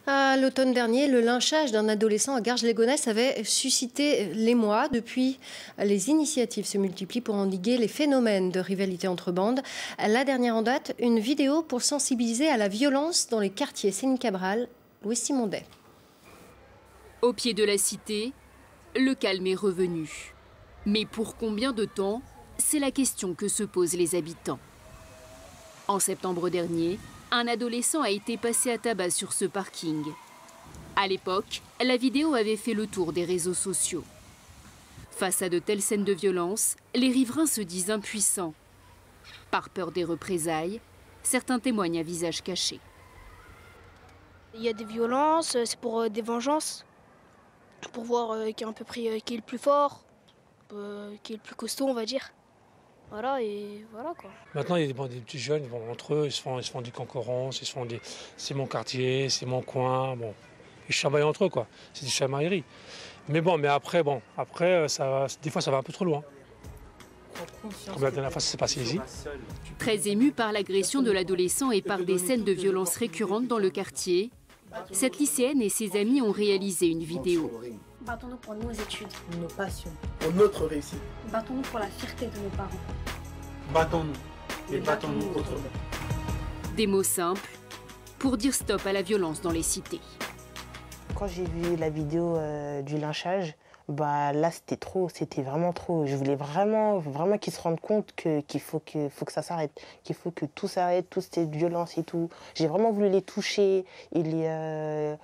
À l'automne dernier, le lynchage d'un adolescent à Garges-lès-Gonesse avait suscité l'émoi. Depuis, les initiatives se multiplient pour endiguer les phénomènes de rivalité entre bandes. La dernière en date, une vidéo pour sensibiliser à la violence dans les quartiers. Céline Cabral, Louis Simondet. Au pied de la cité, le calme est revenu. Mais pour combien de temps? C'est la question que se posent les habitants. En septembre dernier, un adolescent a été passé à tabac sur ce parking. À l'époque, la vidéo avait fait le tour des réseaux sociaux. Face à de telles scènes de violence, les riverains se disent impuissants. Par peur des représailles, certains témoignent à visage caché. Il y a des violences, c'est pour des vengeances, pour voir qui est un peu qui est le plus fort, qui est le plus costaud, on va dire. Voilà, et voilà quoi. Maintenant, il y a des petits jeunes, ils vont entre eux, ils se font des concurrences, c'est mon quartier, c'est mon coin, bon. Ils chamaillent entre eux, quoi. C'est des chamailleries. Mais après, des fois, ça va un peu trop loin. Comme la dernière fois, ça s'est passé ici. Très ému par l'agression de l'adolescent et par des scènes de violence récurrentes dans le quartier, cette lycéenne et ses amis ont réalisé une vidéo. Battons-nous pour nos études, nos passions, pour notre réussite. Battons-nous pour la fierté de nos parents. Battons-nous et battons-nous autrement. Des mots simples pour dire stop à la violence dans les cités. Quand j'ai vu la vidéo du lynchage, là c'était trop, c'était vraiment trop. Je voulais vraiment qu'ils se rendent compte qu'il faut que ça s'arrête, qu'il faut que tout s'arrête, toute cette violence et tout. J'ai vraiment voulu les toucher et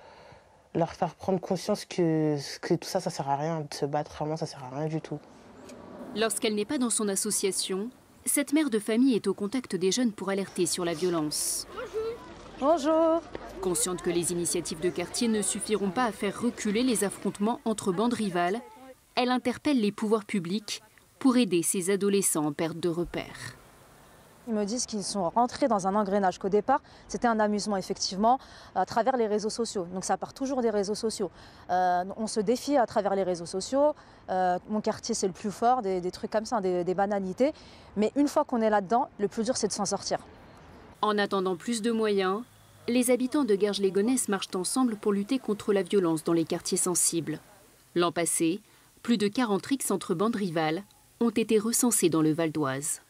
leur faire prendre conscience que tout ça, ça sert à rien de se battre, vraiment ça sert à rien du tout. Lorsqu'elle n'est pas dans son association, cette mère de famille est au contact des jeunes pour alerter sur la violence. Bonjour. Consciente que les initiatives de quartier ne suffiront pas à faire reculer les affrontements entre bandes rivales, elle interpelle les pouvoirs publics pour aider ces adolescents en perte de repères. Ils me disent qu'ils sont rentrés dans un engrenage, qu'au départ, c'était un amusement, effectivement, à travers les réseaux sociaux. Donc ça part toujours des réseaux sociaux. On se défie à travers les réseaux sociaux. Mon quartier, c'est le plus fort, des trucs comme ça, des banalités. Mais une fois qu'on est là-dedans, le plus dur, c'est de s'en sortir. En attendant plus de moyens, les habitants de Garges-lès-Gonesse marchent ensemble pour lutter contre la violence dans les quartiers sensibles. L'an passé, plus de 40 rixes entre bandes rivales ont été recensées dans le Val d'Oise.